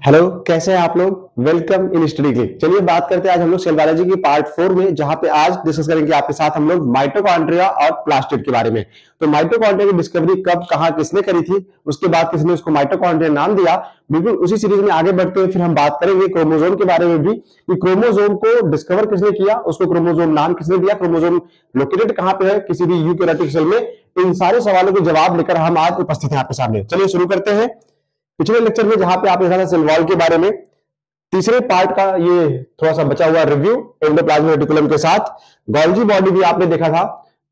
Hello, कैसे हैं आप लोग। Welcome in study click. चलिए बात करते हैं आज हम लोग सेल बायोलॉजी की पार्ट 4 में, जहां पे आज डिस्कस करेंगे आपके साथ हम लोग माइटोकॉन्ड्रिया और प्लास्टिड के बारे में। तो माइटोकॉन्ड्रिया की डिस्कवरी कब कहां किसने करी थी, उसके बाद किसने उसको माइटोकॉन्ड्रिया नाम दिया, बिल्कुल उसी सीरीज में आगे बढ़ते हैं। फिर हम बात करेंगे क्रोमोसोम के बारे में भी कि क्रोमोसोम को डिस्कवर किसने किया, उसको क्रोमोसोम नाम किसने दिया, क्रोमोसोम लोकेटेड कहां पे है किसी भी यूकेरियोटिक सेल में। इन सारे सवालों के जवाब लेकर हम आज उपस्थित हैं आपके सामने। चलिए शुरू करते हैं। पिछले लेक्चर में जहां पे आपने देखा था सेल वॉल के बारे में, तीसरे पार्ट का ये थोड़ा सा बचा हुआ रिव्यू एंडोप्लाज्मिक रेटिकुलम के साथ, गोल्गी बॉडी भी आपने देखा था।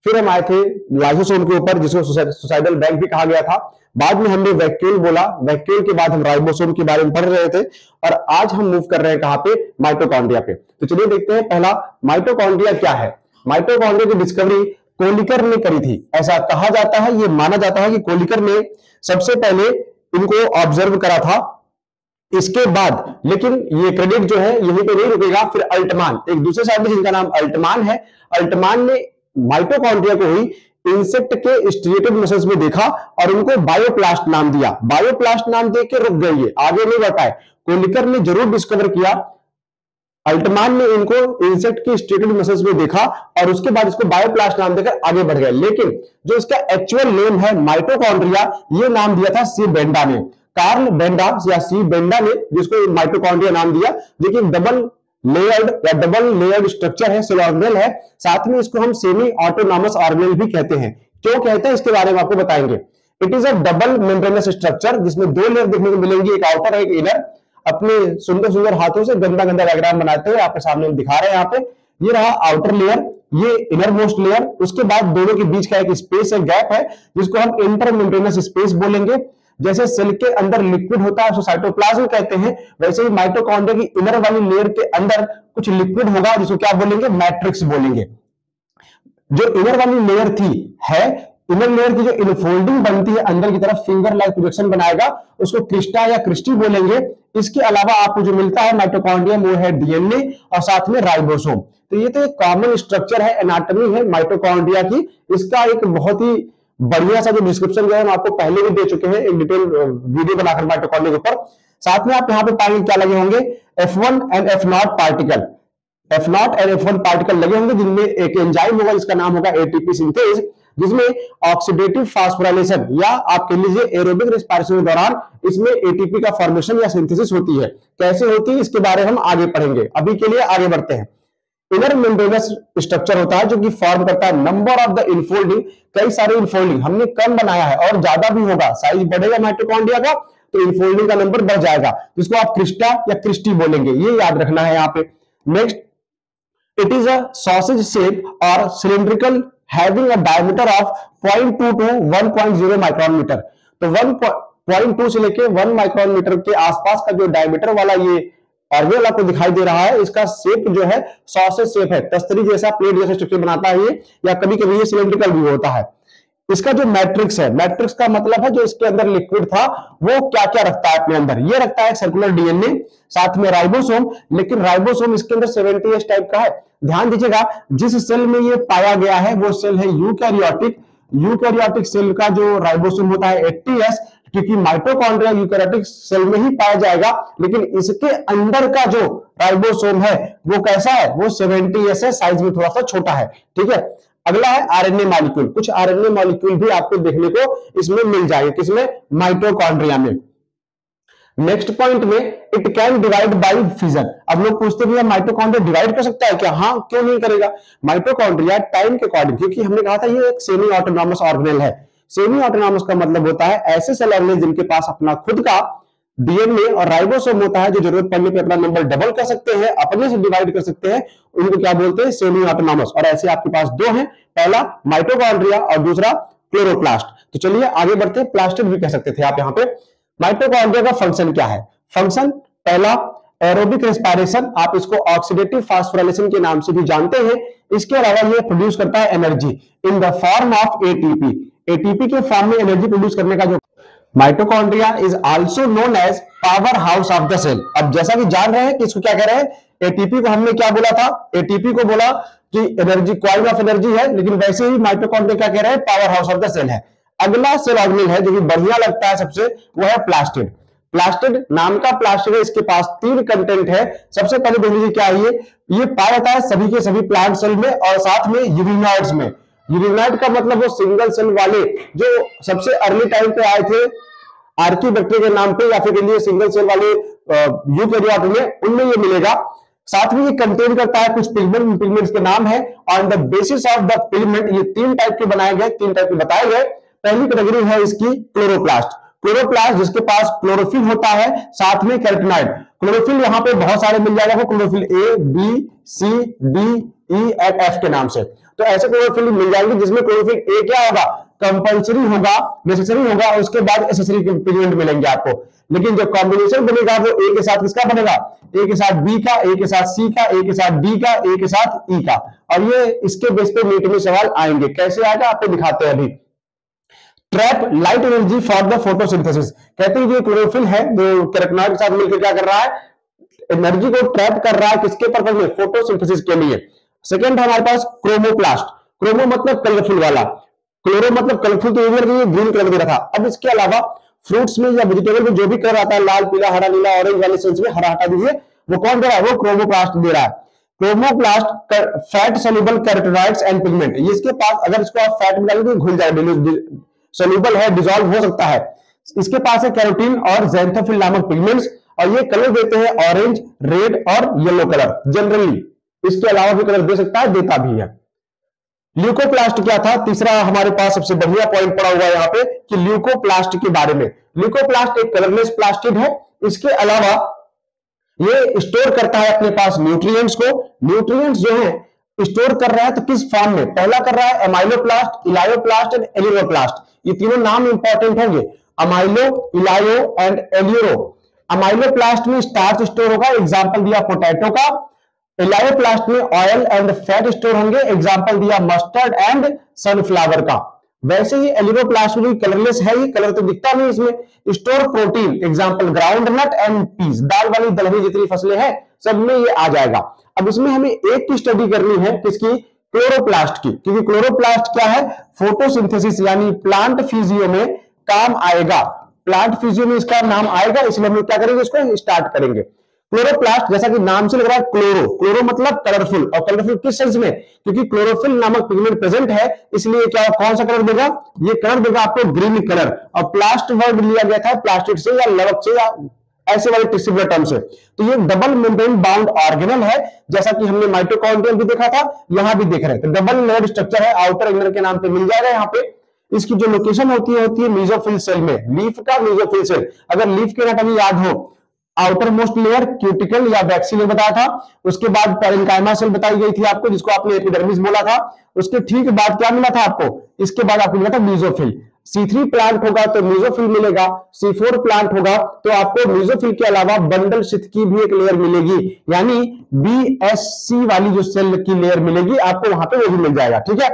फिर हम आए थे लाइसोसोम के ऊपर, जिसको सुसाइडल बैग भी कहा गया था। बाद में हमने वैक्यूल बोला, वैक्यूल के बाद हम राइबोसोम के बारे में पढ़ रहे थे, और आज हम मूव कर रहे हैं कहां पे, माइटोकॉन्ड्रिया पे। तो चलिए देखते हैं पहला माइटोकॉन्ड्रिया क्या है। माइटोकॉन्ड्रिया की डिस्कवरी कोलिकर ने करी थी। ऐसा कहा जाता है, ये माना जाता है कि कोलिकर ने सबसे पहले इनको ऑब्जर्व करा था। इसके बाद लेकिन ये क्रेडिट जो है यहीं पे नहीं रुकेगा। फिर अल्टमान, एक दूसरे साइंटिस्ट जिनका नाम अल्टमान है, अल्टमान ने माइटोकॉन्ड्रिया को ही इंसेक्ट के स्ट्रिएटेड मसल्स में देखा और उनको बायोप्लास्ट नाम दिया। बायोप्लास्ट नाम दे के रुक गए, ये आगे नहीं बढ़ पाए। कोलिकर ने जरूर डिस्कवर किया, अल्टमान ने इनको इंसेक्ट के स्ट्रिएटेड मसल्स में देखा और उसके बाद इसको बायोप्लास्ट नाम देकर आगे बढ़ गए। लेकिन जो इसका एक्चुअल नेम है माइटोकॉन्ड्रिया, ये नाम दिया था सी बेंडा ने, कार्ल बेंडा या सी बेंडा ने, जिसको माइटोकॉन्ड्रिया नाम दिया। देखिए डबल लेयर्ड या डबल लेयर्ड स्ट्रक्चर है, सेल ऑर्गेनेल है। साथ में इसको हम सेमी ऑटोनॉमस ऑर्गेनेल भी कहते हैं। क्यों कहते हैं इसके बारे में आपको बताएंगे। It is a double membranous structure, जिसमें दो लेयर देखने को मिलेंगी, एक आउटर एक इनर। अपने सुंदर सुंदर हाथों से गंदा गंदा डायग्राम बनाते हुए आपके सामने हम दिखा रहे हैं। यहाँ पे ये रहा आउटर लेयर, ये इनर मोस्ट लेयर। उसके बाद दोनों के बीच का एक स्पेस है, गैप है, जिसको हम इंटर मेम्ब्रेनस स्पेस बोलेंगे। जैसे सेल के अंदर लिक्विड होता है उसको साइटोप्लाज्म कहते हैं, वैसे ही माइटोकॉन्ड्रिया की इनर वाली लेयर के अंदर कुछ लिक्विड होगा, जिसको क्या बोलेंगे, मैट्रिक्स बोलेंगे। जो इनर वाली लेयर थी है, इनर लेयर की जो इनफोल्डिंग बनती है अंदर की तरफ, फिंगर लाइक प्रोजेक्शन बनाएगा, उसको क्रिस्टा या क्रिस्टी बोलेंगे। इसके अलावा आपको जो मिलता है माइटोकॉन्ड्रिया, वो है डीएनए और साथ में राइबोसोम। तो ये तो एक कॉमन स्ट्रक्चर है, एनाटॉमी है माइटोकॉन्ड्रिया की। इसका एक बहुत ही बढ़िया सा जो डिस्क्रिप्शन जो है हम आपको पहले भी दे चुके हैं, एक डिटेल वीडियो बनाकर माइटोकॉन्ड्रिया के ऊपर। साथ में आप यहाँ पे पाएंगे क्या लगे होंगे, F1 and F0 particle, F0 and F1 particle लगे होंगे, जिनमें एक एंजाइम होगा जिसका नाम होगा एटीपी सिंथेज, जिसमें ऑक्सीडेटिव फास्फोराइलेशन या आप कह लीजिए एरोबिक रेस्पिरेशन के दौरान इसमें एटीपी का फॉर्मेशन या सिंथेसिस होती है। कैसे होती है इसके बारे में हम आगे पढ़ेंगे, अभी के लिए आगे बढ़ते हैं। इनर मेम्ब्रेनस स्ट्रक्चर होता है जो कि फॉर्म करता है नंबर ऑफ द इनफोल्डिंग, कई सारे इनफोल्डिंग। हमने कम बनाया है और ज्यादा भी होगा, साइज बढ़ेगा माइटोकॉन्ड्रिया का तो इनफोल्डिंग का नंबर बढ़ जाएगा, जिसको आप क्रिस्टा या क्रिस्टी बोलेंगे, ये याद रखना है यहाँ पे। Next, it is a sausage shape और cylindrical having a diameter of 0.2 to 1.0 micron metre. तो 1.2 से लेके 1 माइक्रोन मीटर के आसपास का जो डायमीटर वाला ये ऑर्गेनल आपको दिखाई दे रहा है, इसका शेप जो है सॉसेज शेप है, तस्तरी जैसा, प्लेट जैसा स्ट्रक्चर बनाता है ये, या कभी कभी ये सिलिंड्रिकल भी होता है। इसका जो मैट्रिक्स है, मैट्रिक्स का मतलब है जो इसके अंदर लिक्विड था वो क्या क्या रखता है अपने अंदर। ये रखता है सर्कुलर डीएनए, साथ में राइबोसोम। लेकिन राइबोसोम इसके अंदर 70S टाइप का है। ध्यान दीजिएगा, जिस सेल में ये पाया गया है वो सेल है यूकैरियोटिक। यूकैरियोटिक सेल का जो राइबोसोम होता है 80S, क्योंकि माइटोकॉन्ड्रिया यूकैरियोटिक सेल में ही पाया जाएगा। लेकिन इसके अंदर का जो राइबोसोम है वो कैसा है, वो 70S है, साइज में थोड़ा सा छोटा है। ठीक है, अगला है आरएनए मॉलिक्यूल। कुछ आरएनए मॉलिक्यूल भी आपको देखने को इसमें मिल जाएंगे, किसमें, माइटोकॉन्ड्रिया में। नेक्स्ट पॉइंट में, it can divide by fission. अब लोग पूछते हैं माइटोकॉन्ड्रिया डिवाइड कर सकता है क्या? हाँ, क्यों नहीं करेगा। माइटोकॉन्ड्रिया टाइम के अकॉर्डिंग, क्योंकि हमने कहा था ये एक सेमी ऑटोनॉमस ऑर्गेनेल है। सेमी ऑटोनॉमस का मतलब होता है ऐसे सेल ऑर्गेनेल जिनके पास अपना खुद का डीएनए और राइबोसोम होता है, जो जरूरत पड़ने पे अपना नंबर डबल कर सकते हैं, अपने से डिवाइड कर सकते हैं, उनको क्या बोलते हैं, सेमी ऑटोनॉमस। और ऐसे आपके पास दो हैं, पहला माइटोकॉन्ड्रिया और दूसरा क्लोरोप्लास्ट। तो चलिए आगे बढ़ते हैं, प्लास्टिड भी कह सकते थे आप यहाँ पे। माइटोकॉन्ड्रिया का फंक्शन क्या है? फंक्शन पहला एरोबिक रेस्पिरेशन, आप इसको ऑक्सीडेटिव फास्फोराइलेशन के नाम से भी जानते हैं। इसके अलावा ये प्रोड्यूस करता है energy in the form of ATP. ATP के फॉर्म में एनर्जी प्रोड्यूस करने का जो mitochondria is also known as powerhouse of the cell. अब जैसा कि जान रहे हैं कि इसको क्या कह रहे हैं, एटीपी को हमने क्या बोला था, एटीपी को बोला कि एनर्जी, क्वाइल ऑफ एनर्जी है, लेकिन वैसे ही माइटोकॉन्ड्रिया क्या कह रहे हैं, powerhouse of the cell है। अगला सेल ऑर्गेनेल है जो कि बढ़िया लगता है सबसे, वो है प्लास्टिड। प्लास्टिड नाम का प्लास्टिड है, इसके पास 3 कंटेंट है। सबसे पहले देख लीजिए क्या है ये पाया जाता है सभी के सभी प्लांट सेल में और साथ में यूरिनॉइड्स में। यूरिनॉइड का मतलब वो सिंगल सेल वाले जो सबसे अर्ली टाइम पे आए थे आर्किबैक्टीरिया के नाम पे, या फिर लिए सिंगल सेल वाले यूकेरियोट में, उनमें ये मिलेगा। साथ में ये कंटेन करता है कुछ पिगमेंट, पिगमेंट्स के नाम है। On the basis of the pigment ये 3 टाइप के बनाए गए, 3 टाइप के बताए गए। पहली कैटेगरी है इसकी क्लोरोप्लास्ट। क्लोरोप्लास्ट जिसके पास क्लोरोफिल होता है, साथ में कैरोटीनॉइड। क्लोरोफिल यहाँ पे बहुत सारे मिल जाएगा, वो chlorophyll A, B, C, D, E and F के नाम से। तो ऐसे क्लोरोफिल मिल जाएंगे जिसमें क्लोरोफिल ए क्या होगा, कंपल्सरी होगा, नेसेसरी होगा, और उसके बाद एसेसरी पिगमेंट मिलेंगे आपको। लेकिन जो कॉम्बिनेशन बनेगा वो ए के साथ किसका बनेगा, ए के साथ बी का, ए के साथ सी का, ए के साथ डी का, ए के साथ ई का। और ये इसके बेस पे नीट में सवाल आएंगे। कैसे आएगा आपको दिखाते हैं अभी। Trap light energy for the photosynthesis. कहते हैं ये क्लोरोफिल है जो कैरोटीनॉइड के साथ मिलकर क्या कर रहा है, एनर्जी को ट्रैप कर रहा है, किसके पर्पज में, फोटोसिंथेसिस के लिए। सेकंड है हमारे पास क्रोमोप्लास्ट। क्रोमो मतलब कलरफुल वाला, क्लोरो मतलब कलरफुल, तो ये ग्रीन कलर दे रहा था। अब इसके अलावा फ्रूट्स में या वेजिटेबल में जो भी कलर आता है, लाल, पीला, हरा, नीला, ऑरेंज वाले सेंस में, हरा हटा दीजिए, वो कौन दे रहा है, वो क्रोमोप्लास्ट दे रहा है। Chromoplast fat soluble carotenoids and pigment. ये इसके पास अगर इसको आप फैट में डालेंगे घुल जाएगा, सोल्यूबल है, डिसॉल्व हो सकता है। इसके पास है कैरोटीन और ज़ैंथोफिल नामक पिगमेंट्स, और ये कलर देते हैं ऑरेंज, रेड और येलो कलर जनरली। इसके अलावा भी कलर दे सकता है, देता भी है। ल्यूकोप्लास्ट क्या था, तीसरा हमारे पास सबसे बढ़िया पॉइंट पड़ा हुआ है यहाँ पे कि ल्यूकोप्लास्ट के बारे में। ल्यूकोप्लास्ट एक कलरलेस प्लास्टिड है। इसके अलावा ये स्टोर करता है अपने पास न्यूट्रिएंट्स को। न्यूट्रिएंट्स जो है स्टोर कर रहा है तो किस फॉर्म में, पहला कर रहा है एमाइलोप्लास्ट, इलायोप्लास्ट एंड एलियोप्लास्ट। ये तीनों नाम इंपॉर्टेंट होंगे, अमाइलो, इलायो एंड एलियो। अमाइलोप्लास्ट में स्टार्च स्टोर होगा, एग्जांपल दिया पोटैटो का। इलायोप्लास्ट में ऑयल एंड फैट स्टोर होंगे, एग्जांपल दिया मस्टर्ड एंड सनफ्लावर का। वैसे ही एलियोप्लास्ट में कलरलेस है, ये कलर तो दिखता नहीं इसमें। Store protein, example groundnut and peas, दाल वाली दलहनी जितनी फसलें हैं सब में ये आ जाएगा। अब इसमें हमें एक की स्टडी करनी है, किसकी, क्लोरोप्लास्ट की, क्योंकि क्लोरोप्लास्ट क्या है, फोटोसिंथेसिस यानी प्लांट फिजियो में काम आएगा। प्लांट फिजियो में इसका नाम आएगा, इसलिए हम क्या करेंगे, इसको स्टार्ट करेंगे। क्लोरोप्लास्ट जैसा कि नाम से लग रहा है क्लोरो, क्लोरो मतलब कलरफुल, और कलरफुल किस सेंस में, क्योंकि क्लोरोफिल नामक पिगमेंट प्रेजेंट है, इसलिए क्या कौन सा कलर देगा, ये कलर देगा आपको ग्रीन कलर। और प्लास्ट वर्ड लिया गया था प्लास्टिड से या लवक से या ऐसे वाले टिश्यू टर्म से। तो ये डबल मेम्ब्रेन बाउंड ऑर्गेनल है, जैसा कि हमने माइटोकॉन्ड्रिया भी देखा था, यहां भी देख रहे हैं। तो डबल लेयर्ड स्ट्रक्चर है, आउटर इनर के नाम पे मिल जाएगा यहाँ पे। इसकी जो लोकेशन होती है मेसोफिल सेल में, लीफ का मेसोफिल सेल। अगर लीफ के एनाटॉमी याद हो, आउटर मोस्ट लेयर क्यूटिकल या वैक्सी लेयर बताया था, उसके बाद पेरेन्काइमा सेल बताई गई थी आपको, जिसको आपने एपिडर्मिस बोला था। उसके ठीक बाद क्या मिला था आपको, इसके बाद आपको मिला था मेसोफिल। C3 प्लांट होगा तो मेसोफिल मिलेगा, C4 प्लांट होगा तो आपको मेसोफिल के अलावा बंडल शीथ की भी एक लेयर मिलेगी, यानी BSC वाली जो सेल की लेयर मिलेगी आपको, वहां पे वो भी मिल जाएगा। ठीक है।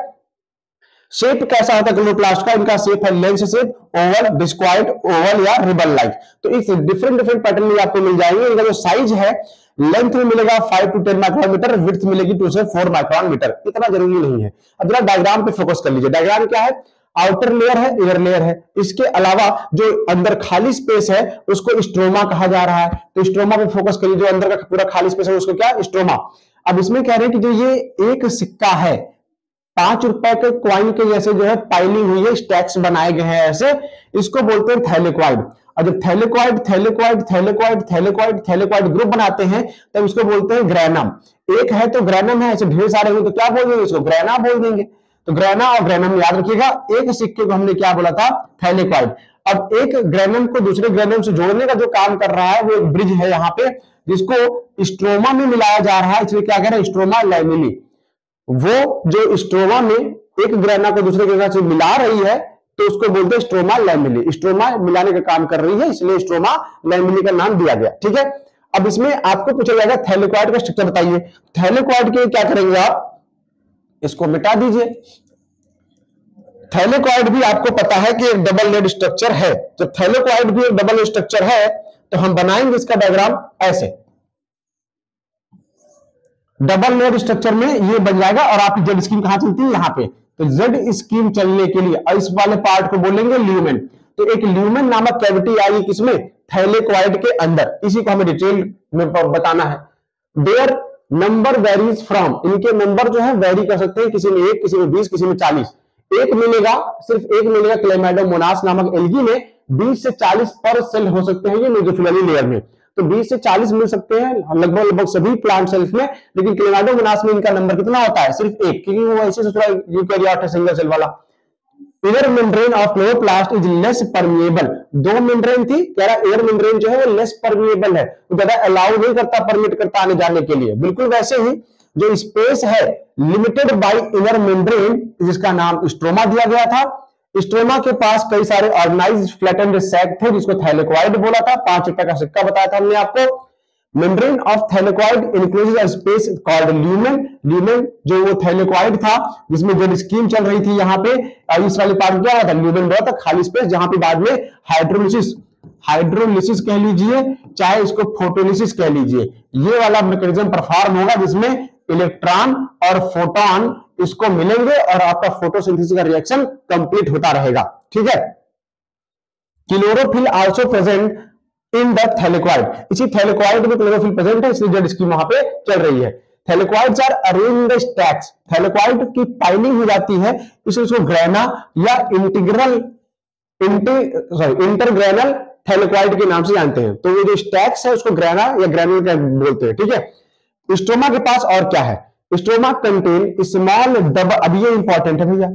शेप कैसा होता है क्लोरोप्लास्ट का, इनका शेप है लेंस शेप, ओवल, डिस्क्वाइड, ओवल या रिबन लाइक। तो इस डिफरेंट पैटर्न में आपको मिल जाएंगे। इनका जो साइज है, लेंथ में मिलेगा 5 to 10 माइक्रोन मीटर, विड्थ मिलेगी 2 से 4 माइक्रोन मीटर। इतना जरूरी नहीं है। अब जरा डायग्राम पे फोकस कर लीजिए। डायग्राम क्या है, आउटर लेयर है, इनर लेयर है, इसके अलावा जो अंदर खाली स्पेस है उसको स्ट्रोमा कहा जा रहा है। तो स्ट्रोमा पे फोकस करिए, जो अंदर का पूरा खाली स्पेस है उसको क्या, स्ट्रोमा। अब इसमें कह रहे हैं कि जो ये एक सिक्का है, 5 रुपए के क्वाइन के जैसे जो है पाइलिंग हुई है, स्टैक्स बनाए गए हैं ऐसे, इसको बोलते हैं थैलेक्वाइड। और जब thylakoid thylakoid thylakoid thylakoid thylakoid group बनाते हैं तब इसको बोलते हैं ग्रैनम। एक है तो ग्रैनम है, ऐसे ढेर सारे हैं तो क्या बोल देंगे, इसको ग्रैना बोल देंगे। तो ग्रैना और ग्रैनम याद रखिएगा। एक सिक्के को हमने क्या बोला था, थैलेक्वाइड। अब एक ग्रैनम को दूसरे ग्रैनम से जोड़ने का जो काम कर रहा है वो एक ब्रिज है यहाँ पे, जिसको स्ट्रोमा में मिलाया जा रहा है, इसलिए क्या कह रहे हैं, स्ट्रोमा लैमिनी। वो जो स्ट्रोमा में एक ग्रैना को दूसरे ग्रैना से मिला रही है तो उसको बोलते हैं स्ट्रोमा लैमिनी। स्ट्रोमा मिलाने का काम कर रही है, इसलिए स्ट्रोमा लैमिनी का नाम दिया गया। ठीक है। अब इसमें आपको पूछा जाएगा थैलेक्वाइड का स्ट्रक्चर बताइए। थैलेक्वाइड के क्या करेंगे आप, इसको मिटा दीजिए। थैलेक्वाइड भी आपको पता है कि एक डबल लेड स्ट्रक्चर है। तो थैलेक्वाइड भी एक डबल स्ट्रक्चर है, तो हम बनाएंगे इसका डायग्राम ऐसे। डबल लेयर स्ट्रक्चर में ये बन जाएगा और आपकी जेड स्कीम कहां चलती है, यहां पे। तो जेड स्कीम चलने के लिए इस वाले पार्ट को बोलेंगे ल्यूमेन। तो एक ल्यूमेन नामक कैविटी आई किसमें, थैलेक्वाइड के अंदर, इसी को हमें डिटेल में बताना है। देयर नंबर वेरीज फ्रॉम, इनके नंबर जो है वेरी कर सकते हैं, किसी में 1, किसी में 20, किसी में 40। एक मिलेगा, सिर्फ एक मिलेगा क्लेमाइडोमोनास नामक एल्गी में। 20 से 40 पर सेल हो सकते हैं ये मेसोफिलरी लेयर में, तो 20 से 40 मिल सकते हैं लगभग लगभग सभी प्लांट सेल्स में। लेकिन क्लेमाइडोमोनास में इनका नंबर कितना होता है? सिर्फ 1, क्योंकि वो ऐसे यूकेरियोट है, सिंगल सेल वाला। Air membrane of chloroplast is less permeable, दो मेम्ब्रेन थी, कह रहा एयर मेम्ब्रेन जो है वो लेस परमिएबल है, तो ज्यादा अलाउ नहीं करता, परमिट करता आने जाने के लिए। बिल्कुल वैसे ही जो स्पेस है लिमिटेड बाय इनर मेम्ब्रेन, जिसका नाम स्ट्रोमा दिया गया था। स्ट्रोमा के पास कई सारे ऑर्गेनाइज्ड फ्लैटेंड सैक थे, जिसको थैलेक्वाइड बोला था। 5 रुपए का सिक्का बताया था हमने आपको। Membrane of thylakoid encloses a space called lumen. Lumen जो वो थैलेक्वाइड था, जिसमें जो स्कीम चल रही थी यहाँ पे, इस वाले पार्ट क्या था? ल्यूमेन बोला था, खाली स्पेस, जहां पे बाद में हाइड्रोलिसिस कह लीजिए, चाहे इसको फोटोलिसिस कह लीजिए, ये वाला मैकेनिज्म परफॉर्म होगा, जिसमें इलेक्ट्रॉन और फोटोन इसको मिलेंगे और आपका फोटोसिंथेसिस का रिएक्शन कंप्लीट होता रहेगा। ठीक है। Chlorophyll also present in the thylakoid, इसी थैलेक्वाइड में क्लोरोफिल प्रेजेंट है, इसलिए जेड स्कीम वहां पे चल रही है। Thylakoids are arranged in the stacks, thylakoid की पाइलिंग हो जाती है, इसलिए इसको ग्रेना या इंटरग्रेनल थैलेक्वाइड के नाम से जानते हैं। तो ये जो स्टैक्स है उसको ग्रेना या ग्रेनुल बोलते हैं। ठीक है। स्ट्रोमा के पास और क्या है? स्ट्रोमा कंटेन स्मॉल डबल, अब ये इंपॉर्टेंट है भैया,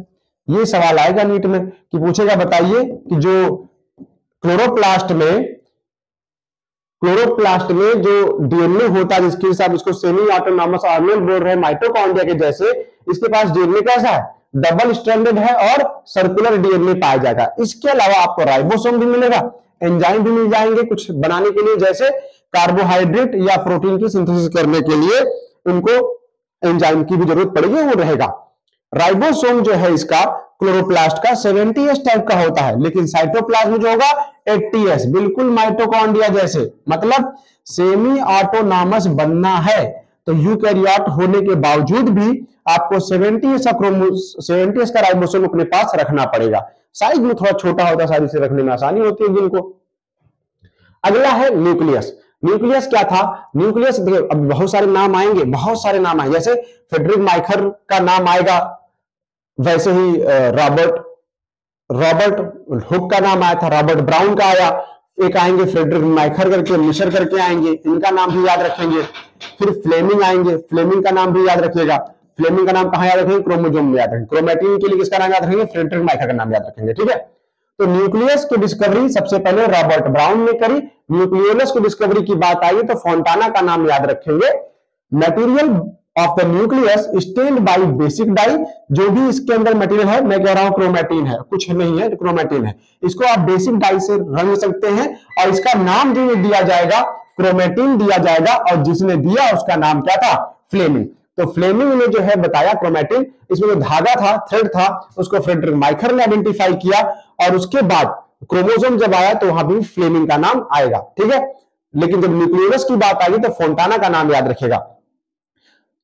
ये सवाल आएगा नीट में कि पूछेगा, बताइए कि जो क्लोरोप्लास्ट में जो डीएनए होता है, जिसके साथ इसको सेमी ऑटोनॉमस ऑर्गेनेल बोल रहे हैं, माइटोकॉन्ड्रिया के जैसे, इसके पास डीएनए कैसा है? डबल स्ट्रैंडेड है और सर्कुलर डीएनए पाया जाएगा। इसके अलावा आपको राइबोसोम भी मिलेगा, एंजाइम भी मिल जाएंगे कुछ बनाने के लिए, जैसे कार्बोहाइड्रेट या प्रोटीन की सिंथेसिस करने के लिए उनको एंजाइम की भी जरूरत पड़ेगी, वो रहेगा। राइबोसोम जो है इसका क्लोरोप्लास्ट का 70S टाइप का होता है, लेकिन साइटोप्लाज्म जो होगा 80S, बिल्कुल माइटोकॉन्ड्रिया जैसे। मतलब सेमी ऑटोनॉमस बनना है तो यूकैरियोट होने के बावजूद भी आपको 70S का राइबोसोम अपने पास रखना पड़ेगा। साइज में थोड़ा छोटा होता है, साइज से रखने में आसानी होती है जिनको। अगला है न्यूक्लियस। न्यूक्लियस क्या था? न्यूक्लियस देखिए, अब बहुत सारे नाम आएंगे, बहुत सारे नाम आए, जैसे फ्रेडरिक माइखर का नाम आएगा, वैसे ही रॉबर्ट हुक का नाम आया था, रॉबर्ट ब्राउन का आया, एक आएंगे फ्रेडरिक माइखर करके, मिशर करके आएंगे, इनका नाम भी याद रखेंगे। फिर फ्लेमिंग आएंगे, फ्लेमिंग का नाम भी याद रखिएगा। फ्लेमिंग का नाम कहां याद रखेंगे? क्रोमोसोम में याद रखेंगे। क्रोमैटिन के लिए किसका नाम याद रखेंगे? फ्रेडरिक माइखर का नाम याद रखेंगे। ठीक है। तो न्यूक्लियस की डिस्कवरी सबसे पहले रॉबर्ट ब्राउन ने करी। न्यूक्लियोलस की डिस्कवरी की बात आई तो फोंटाना का नाम याद रखेंगे। Material of the nucleus stained by basic dye, जो भी इसके अंदर मटेरियल है, मैं कह रहा हूं क्रोमैटिन है, कुछ नहीं है, क्रोमैटिन है, इसको आप बेसिक डाई से रंग सकते हैं और इसका नाम जो दिया जाएगा क्रोमैटिन दिया जाएगा, और जिसने दिया उसका नाम क्या था? फ्लेमिंग। तो फ्लेमिंग ने जो है बताया क्रोमैटिन, इसमें जो धागा था, थ्रेड था, उसको फ्रेडरिक माइखर ने आइडेंटिफाई किया, और उसके बाद क्रोमोसोम जब आया तो वहां भी फ्लेमिंग का नाम आएगा। ठीक है। लेकिन जब न्यूक्लियस की बात आएगी तो फोंटाना का नाम याद रखेगा।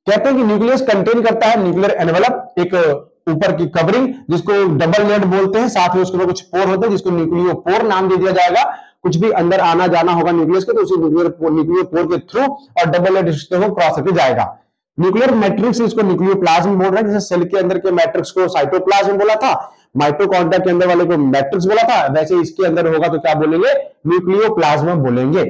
कहते हैं कि न्यूक्लियस कंटेन करता है न्यूक्लियर एनवेलप, एक ऊपर की कवरिंग, जिसको डबल लेड बोलते हैं, साथ में उसके कुछ पोर होते हैं, जिसको न्यूक्लियोपोर नाम दे दिया जाएगा। कुछ भी अंदर आना जाना होगा न्यूक्लियस के तो उसी न्यूक्लियोपोर के थ्रू और डबल लेड सिस्टम को क्रॉस करके जाएगा। न्यूक्लियर मैट्रिक्स इसको न्यूक्लियोप्लाज्म बोल रहे हैं, जैसे सेल के अंदर के मैट्रिक्स को साइटोप्लाज्म बोला था, माइटोकॉन्ड्रिया के अंदर वाले को मैट्रिक्स बोला था, वैसे इसके अंदर होगा तो क्या बोलेंगे? न्यूक्लियोप्लाज्म बोलेंगे।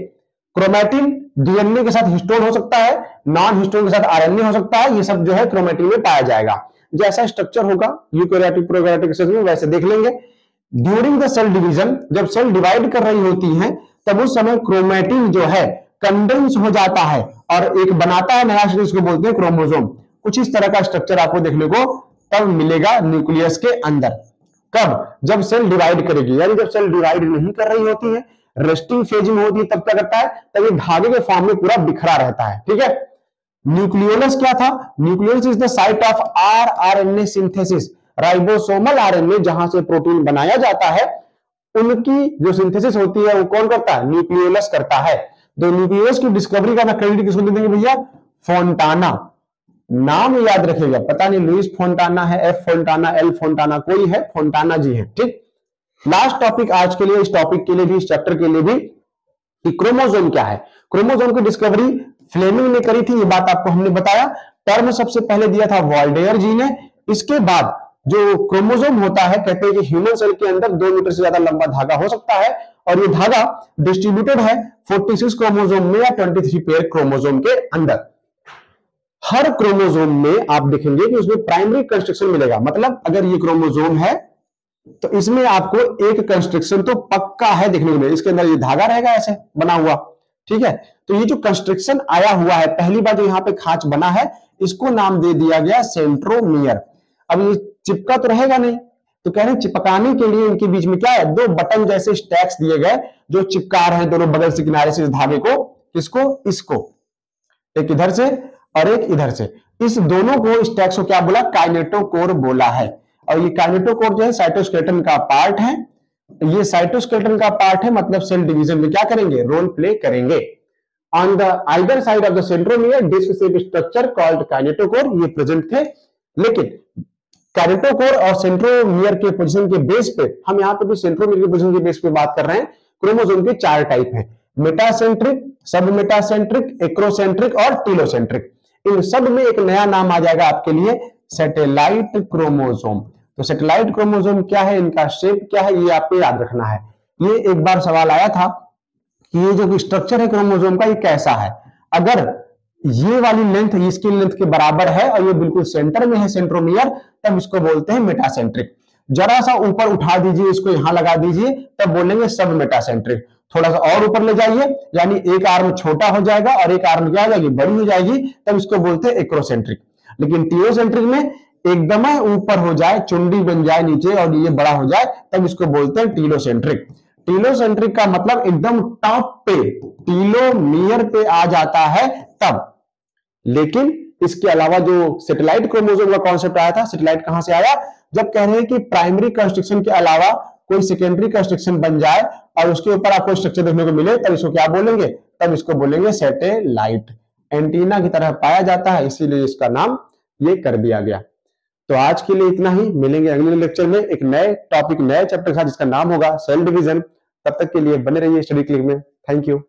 क्रोमैटिन डीएनए के साथ हिस्टोन हो सकता है, नॉन हिस्टोन के साथ आरएनए हो सकता है, ये सब जो है क्रोमैटिन में पाया जाएगा। जैसा स्ट्रक्चर होगा यूकैरियोटिक प्रोकैरियोटिक सेल में वैसे देख लेंगे। ड्यूरिंग द सेल डिवीजन, जब सेल डिवाइड कर रही होती है तब उस समय क्रोमैटिन जो है कंडेंस हो जाता है और एक बनाता है नया, जिसको बोलते हैं क्रोमोसोम। कुछ इस तरह का स्ट्रक्चर आपको देखने को तब मिलेगा न्यूक्लियस के अंदर। कब? जब सेल डिवाइड करेगी, यानी जब सेल डिवाइड नहीं कर रही होती है, रेस्टिंग फेज में होती है, तब क्या करता है? तब ये धागे के फॉर्म में पूरा बिखरा रहता है। ठीक है। न्यूक्लियोलस क्या था? Nucleolus is the site of RNA synthesis, ribosomal RNA जहां से प्रोटीन बनाया जाता है, उनकी जो सिंथेसिस होती है वो कौन करता है? न्यूक्लियोलस करता है। तो न्यूक्लियोलस की डिस्कवरी का क्रेडिट किसको दे देंगे भैया? फोंटाना। नाम याद रखिएगा, पता नहीं लुइस फोंटाना है, एफ फोंटाना, एल फोंटाना, कोई है, फोंटाना जी है। ठीक। लास्ट टॉपिक आज के लिए, इस टॉपिक के लिए भी, इस चैप्टर के लिए भी, कि क्रोमोसोम क्या है। क्रोमोसोम की डिस्कवरी फ्लेमिंग ने करी थी, ये बात आपको हमने बताया। टर्म सबसे पहले दिया था वॉल्डेयर जी ने। इसके बाद जो क्रोमोसोम होता है, कहते हैं कि ह्यूमन सेल के अंदर 2 मीटर से ज्यादा लंबा धागा हो सकता है, और ये धागा डिस्ट्रीब्यूटेड है 46 क्रोमोसोम में या 23 पेयर क्रोमोसोम के अंदर। हर क्रोमोसोम में आप देखेंगे कि उसमें प्राइमरी कंस्ट्रक्शन मिलेगा, मतलब अगर ये क्रोमोसोम है तो इसमें आपको एक कंस्ट्रक्शन तो पक्का है देखने को मिलेगा। इसके अंदर ये धागा रहेगा ऐसे बना हुआ, ठीक है। तो ये जो कंस्ट्रक्शन आया हुआ है, पहली बार जो यहाँ पे खांच बना है, इसको नाम दे दिया गया सेंट्रोमियर। अब ये चिपका तो रहेगा नहीं, तो कह रहे हैं चिपकाने के लिए इनके बीच में क्या है, 2 बटन जैसे स्टैक्स दिए गए जो चिपका रहे हैं दोनों बगल से किनारे से इस धागे को। किसको? इसको, एक इधर से और एक इधर से। इस दोनों को स्टैक्स को क्या बोला? काइनेटोकोर बोला है। और ये काइनेटोकोर जो है साइटोस्केलेटन का पार्ट है। ये साइटोस्केलेटन का पार्ट है, मतलब सेल डिवीजन में क्या करेंगे? रोल प्ले करेंगे। On the either side of the centromere disc shape structure called kinetochore ये प्रेजेंट थे। लेकिन काइनेटोकोर और सेंट्रोमियर के पोजीशन के बेस पे, हम यहाँ पे भी सेंट्रोमियर के पोजीशन के बेस पे बात कर रहे हैं। क्रोमोसोम के 4 टाइप हैं, मेटासेंट्रिक, सब मेटासेंट्रिक, एक्रोसेंट्रिक और टीलोसेंट्रिक। इन सब में एक नया नाम आ जाएगा आपके लिए, सैटेलाइट क्रोमोसोम। तो सैटेलाइट क्रोमोसोम क्या है, इनका शेप क्या है, ये आपको याद रखना है। ये एक बार सवाल आया था कि ये जो स्ट्रक्चर है क्रोमोसोम का, ये कैसा है। अगर ये वाली लेंथ इसकी लेंथ के बराबर है और ये बिल्कुल सेंटर में है सेंट्रोमियर, तब इसको बोलते हैं मेटासेंट्रिक। जरा सा ऊपर उठा दीजिए, इसको यहां लगा दीजिए, तब बोलेंगे सब मेटासेंट्रिक। थोड़ा सा और ऊपर ले जाइए, यानी एक आर्म छोटा हो जाएगा और एक आर्म क्या हो जाएगी? बड़ी हो जाएगी, तब इसको बोलते हैं एक्रोसेंट्रिक। लेकिन टीलोसेंट्रिक में एकदम ऊपर हो जाए, चुंडी बन जाए नीचे और ये बड़ा हो जाए, तब इसको बोलते हैं टीलोसेंट्रिक। टीलोसेंट्रिक का मतलब एकदम टॉप पे, टीलोमियर पे आ जाता है तब। लेकिन इसके अलावा जो सैटेलाइट क्रोमोसोम का कॉन्सेप्ट आया था, सैटेलाइट कहां से आया? जब कह रहे हैं कि प्राइमरी कंस्ट्रक्शन के अलावा कोई सेकेंडरी कंस्ट्रक्शन बन जाए और उसके ऊपर आपको स्ट्रक्चर देखने को मिले, तब इसको क्या बोलेंगे? तब इसको बोलेंगे सैटेलाइट। एंटीना की तरह पाया जाता है, इसीलिए इसका नाम ये कर दिया गया। तो आज के लिए इतना ही, मिलेंगे अगले लेक्चर में एक नए टॉपिक, नए चैप्टर के साथ, जिसका नाम होगा सेल डिवीजन। तब तक के लिए बने रहिए स्टडी क्लिक में। Thank you.